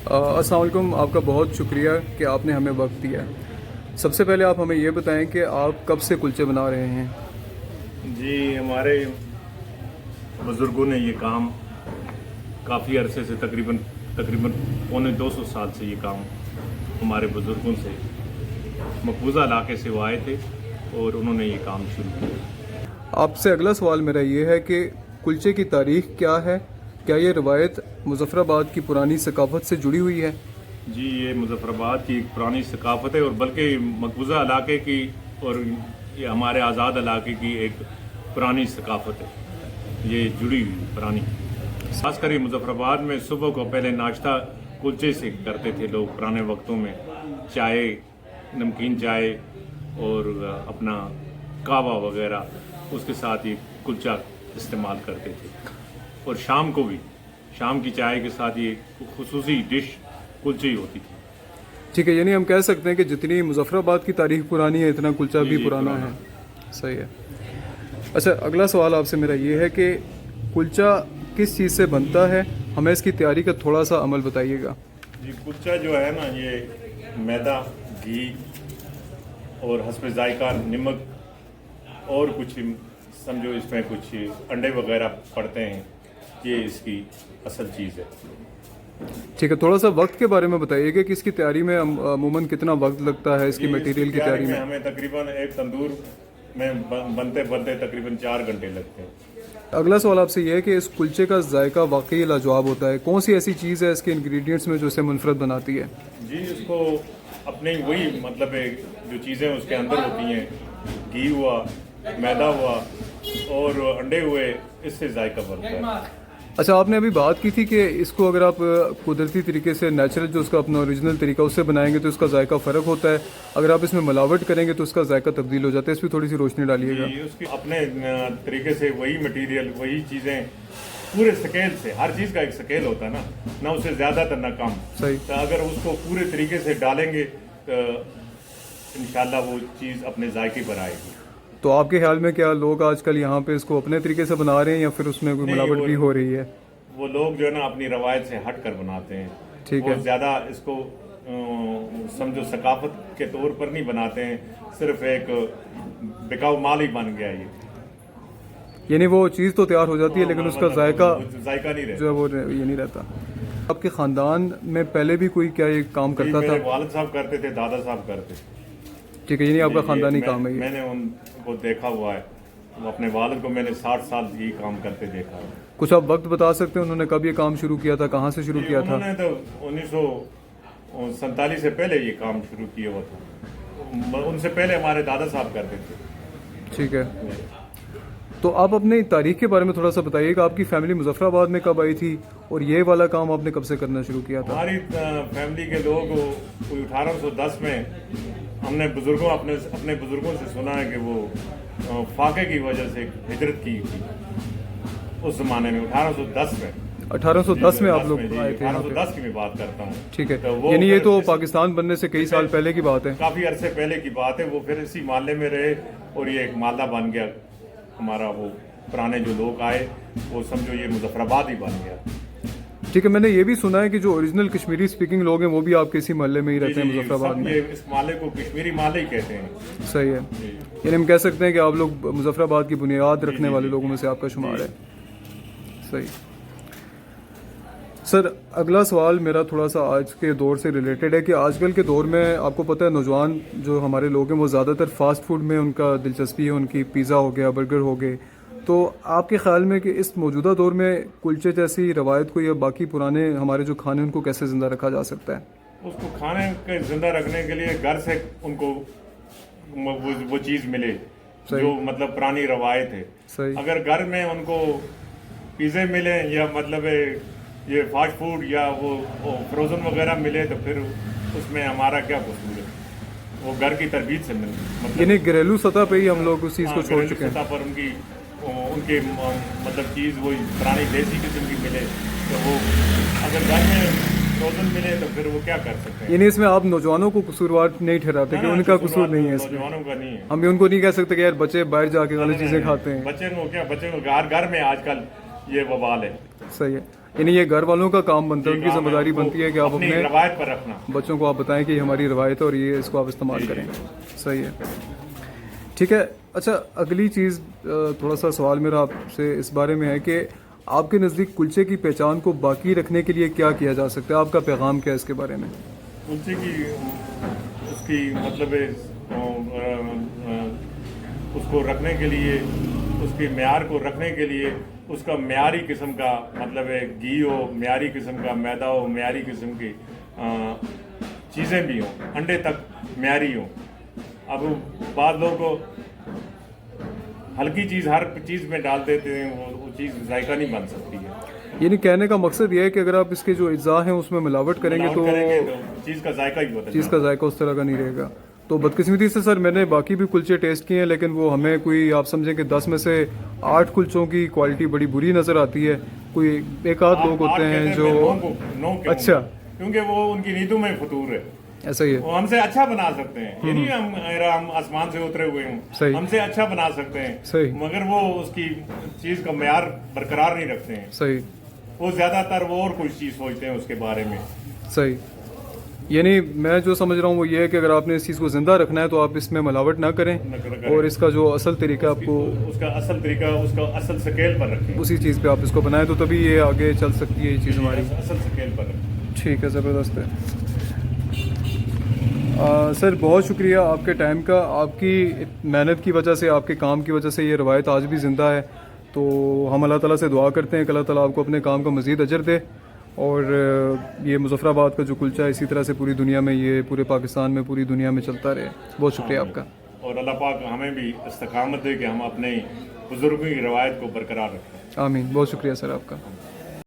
अस्सलाम वालेकुम। आपका बहुत शुक्रिया कि आपने हमें वक्त दिया। सबसे पहले आप हमें ये बताएं कि आप कब से कुलचे बना रहे हैं? जी, हमारे बुज़ुर्गों ने ये काम काफ़ी अरसे से तकरीबन पौने 200 साल से ये काम हमारे बुज़ुर्गों से मकबूजा इलाके से वो आए थे और उन्होंने ये काम शुरू किया। आपसे अगला सवाल मेरा ये है कि कुलचे की तारीख़ क्या है? क्या ये रवायत मुज़फ़्फ़राबाद की पुरानी सकाफ़त से जुड़ी हुई है? जी, ये मुज़फ़्फ़राबाद की एक पुरानी सकाफ़त है और बल्कि मकबूजा इलाके की और ये हमारे आज़ाद इलाके की एक पुरानी सकाफ़त है, ये जुड़ी हुई पुरानी। खासकर ये मुज़फ़्फ़राबाद में सुबह को पहले नाश्ता कुलचे से करते थे लोग पुराने वक्तों में, चाय, नमकीन चाय और अपना कहवा वगैरह उसके साथ ये कुलचा इस्तेमाल करते थे। और शाम को भी शाम की चाय के साथ ये खुसूसी डिश कुलचे ही होती थी। ठीक है, यानी हम कह सकते हैं कि जितनी मुज़फ़्फ़राबाद की तारीख़ पुरानी है इतना कुलचा भी पुराना है। सही है। अच्छा, अगला सवाल आपसे मेरा ये है कि कुलचा किस चीज़ से बनता है? हमें इसकी तैयारी का थोड़ा सा अमल बताइएगा। जी, कुलचा जो है ना, ये मैदा, घी और हस्ब जायका नमक और कुछ समझो इसमें कुछ अंडे वगैरह पड़ते हैं, ये इसकी असल चीज़ है। ठीक है, थोड़ा सा वक्त के बारे में बताइएगा कि इसकी तैयारी में अमूमन कितना वक्त लगता है इसकी मटेरियल की तैयारी में? हमें तकरीबन एक तंदूर में बनते बनते तकरीबन 4 घंटे लगते हैं। अगला सवाल आपसे ये है कि इस कुलचे का जायका वाकई लाजवाब होता है। कौन सी ऐसी चीज़ है इसके इंग्रेडिएंट्स में जो इसे मुनफरद बनाती है? जी, इसको अपने वही मतलब जो चीज़ें उसके अंदर होती हैं, घी हुआ, मैदा हुआ और अंडे हुए, इससे जायका बनता है। अच्छा, आपने अभी बात की थी कि इसको अगर आप कुदरती तरीके से नेचुरल जो उसका अपना ओरिजिनल तरीका उससे बनाएंगे तो इसका जायका फ़र्क होता है, अगर आप इसमें मिलावट करेंगे तो उसका जायका तब्दील हो जाता है। इस पर थोड़ी सी रोशनी डालिएगा। उसकी अपने तरीके से वही मटेरियल, वही चीज़ें पूरे स्केल से, हर चीज़ का एक स्केल होता है ना उसे ज़्यादातर ना कम। सही। तो अगर उसको पूरे तरीके से डालेंगे तो इंशाल्लाह वो चीज़ अपने जायके पर आएगी। तो आपके ख्याल में क्या लोग आजकल यहाँ पे इसको अपने तरीके से बना रहे हैं या फिर उसमें कोई मिलावट भी हो रही है? वो लोग जो है ना अपनी रवायत से हट कर बनाते हैं। ठीक है। ज़्यादा इसको समझो सकाफत के तौर पर नहीं बनाते हैं, सिर्फ एक बिकाऊ माल ही बन गया ये। यानी वो चीज़ तो तैयार हो जाती है लेकिन उसका जायका नहीं रहता, जो है वो ये नहीं रहता। आपके ख़ानदान में पहले भी कोई क्या ये काम करता था? मेरे वालिद साहब करते थे, दादा साहब करते थे। ठीक है, यानी आपका ख़ानदानी काम है ये? मैंने उनको देखा हुआ है, अपने वालिद को मैंने 60 साल ये काम करते देखा है। कुछ आप वक्त बता सकते हैं उन्होंने कब ये काम शुरू किया था, कहाँ से शुरू किया था? उन्होंने तो 1947 से पहले ये काम शुरू किया हुआ था, उनसे पहले हमारे दादा साहब करते थे। ठीक है, तो आप अपनी तारीख के बारे में थोड़ा सा बताइएगा। आपकी फैमिली मुज़फ़्फ़राबाद में कब आई थी और ये वाला काम आपने कब से करना शुरू किया था? हमारी फैमिली के लोग कोई 1810 में हमने अपने बुजुर्गों से सुना है कि वो फाके की वजह से हिजरत की थी उस जमाने में, 1810 में। 1810 में आप लोग आए थे? 1810 की मैं बात करता हूँ। ठीक है, यानी ये तो पाकिस्तान बनने से कई साल पहले की बात है। काफी अरसे पहले की बात है। वो फिर इसी मोहल्ले में रहे और ये एक मोहल्ला बन गया हमारा। वो पुराने जो लोग आए वो समझो ये मुज़फ़्फ़राबाद ही बन गया। ठीक है, मैंने ये भी सुना है कि जो ओरिजिनल कश्मीरी स्पीकिंग लोग हैं वो भी आपके इसी मोहल्ले में ही रहते हैं, मुज़फ़्फ़राबाद में। इस मोहल्ले को कश्मीरी मोहल्ले ही कहते हैं। सही है, यानी हम कह सकते हैं कि आप लोग मुज़फ़्फ़राबाद की बुनियाद रखने वाले लोगों में से आपका शुमार है। सही। सर, अगला सवाल मेरा थोड़ा सा आज के दौर से रिलेटेड है कि आजकल के दौर में आपको पता है नौजवान जो हमारे लोग हैं वो ज़्यादातर फास्ट फूड में उनका दिलचस्पी है, उनकी पिज़्ज़ा हो गया, बर्गर हो गए। तो आपके ख्याल में कि इस मौजूदा दौर में कुलचे जैसी रवायत को या बाकी पुराने हमारे जो खाने उनको कैसे ज़िंदा रखा जा सकता है? उसको खाने के ज़िंदा रखने के लिए घर से उनको वो चीज़ मिले जो मतलब पुरानी रवायत है। सही। अगर घर में उनको पिज़्ज़े मिले या मतलब ये फास्ट फूड या वो फ्रोज़न वगैरह मिले तो फिर उसमें हमारा क्या कसूर है? वो घर की तरबीज से मतलब यानी घरेलू सतह पे ही हम लोग उस चीज़ को छोड़ चुके हैं। सतह पर उनके मतलब चीज़ वही पुरानी देसी किस्म की मिले तो वो अगर घर में फ्रोजन मिले तो फिर वो क्या कर सकते हैं? यानी इसमें आप नौजवानों को कसूरवार नहीं ठहराते कि उनका कसूर नहीं है इसमें? नौजवानों का नहीं है। हम भी उनको नहीं कह सकते कि यार बच्चे बाहर जाके वाली चीज़ें खाते हैं। बच्चे को क्या, बच्चे को घर में आजकल ये वबाल है। सही है। یعنی یہ گھر والوں کا کام بنتا ہے، ان کی ذمہ داری بنتی ہے کہ آپ اپنی اپنے روایت پر رکھنا. بچوں کو آپ بتائیں کہ یہ ہماری روایت ہے اور یہ اس کو آپ استعمال کریں. صحیح ہے، ٹھیک ہے. اچھا اگلی چیز تھوڑا سا سوال میرا آپ سے اس بارے میں ہے کہ آپ کے نزدیک کلچے کی پہچان کو باقی رکھنے کے لیے کیا کیا جا سکتا ہے؟ آپ کا پیغام کیا ہے اس کے بارے میں؟ کلچے کی اس کی مطلب ہے اس کو رکھنے کے لیے، اس کے معیار کو رکھنے کے لیے اس کا معیاری قسم کا مطلب ہے گھی ہو، معیاری قسم کا میدا ہو، معیاری قسم کی چیزیں بھی ہوں، انڈے تک معیاری ہوں. اب بعض لوگوں کو ہلکی چیز ہر چیز میں ڈال دیتے ہیں، وہ چیز ذائقہ نہیں بن سکتی ہے. یعنی کہنے کا مقصد یہ ہے کہ اگر آپ اس کے جو اجزاء ہیں اس میں ملاوٹ کریں گے تو چیز کا ذائقہ ہی بدل چیز کا ذائقہ اس طرح کا نہیں رہے گا. تو بدقسمتی سے سر میں نے باقی بھی کلچے ٹیسٹ کیے ہیں، لیکن وہ ہمیں کوئی آپ سمجھیں کہ 10 میں سے 8 کلچوں کی کوالٹی بڑی بری نظر آتی ہے. کوئی ایک آدھ لوگ ہوتے ہیں جو اچھا، کیونکہ وہ ان کی نیتوں میں فطور ہے. ایسا ہی ہے، وہ ہم سے اچھا بنا سکتے ہیں، یہ نہیں ہم آسمان سے اترے ہوئے ہوں، صحیح، ہم سے اچھا بنا سکتے ہیں، صحیح، مگر وہ اس کی چیز کا معیار برقرار نہیں رکھتے ہیں. صحیح، وہ زیادہ تر وہ اور کوئی چیز سوچتے ہیں اس کے بارے میں. صحیح. یعنی میں جو سمجھ رہا ہوں وہ یہ ہے کہ اگر آپ نے اس چیز کو زندہ رکھنا ہے تو آپ اس میں ملاوٹ نہ کریں اور اس کا جو اصل طریقہ آپ کو اس کا اصل طریقہ اس کا اصل سکیل پر رکھیں، اسی چیز پہ آپ اس کو بنائیں تو تبھی یہ آگے چل سکتی ہے یہ چیز ہماری. اصل سکیل پر رکھیں. ٹھیک ہے، زبردست ہے. سر بہت شکریہ آپ کے ٹائم کا. آپ کی محنت کی وجہ سے، آپ کے کام کی وجہ سے یہ روایت آج بھی زندہ ہے. تو ہم اللہ تعالیٰ سے دعا کرتے ہیں کہ اللہ تعالیٰ آپ کو اپنے کام کا مزید اجر دے اور یہ مظفر آباد کا جو کلچا ہے اسی طرح سے پوری دنیا میں، یہ پورے پاکستان میں، پوری دنیا میں چلتا رہے. بہت شکریہ آپ کا. اور اللہ پاک ہمیں بھی استقامت دے کہ ہم اپنے بزرگوں کی روایت کو برقرار رکھیں. آمین. بہت شکریہ سر آپ کا.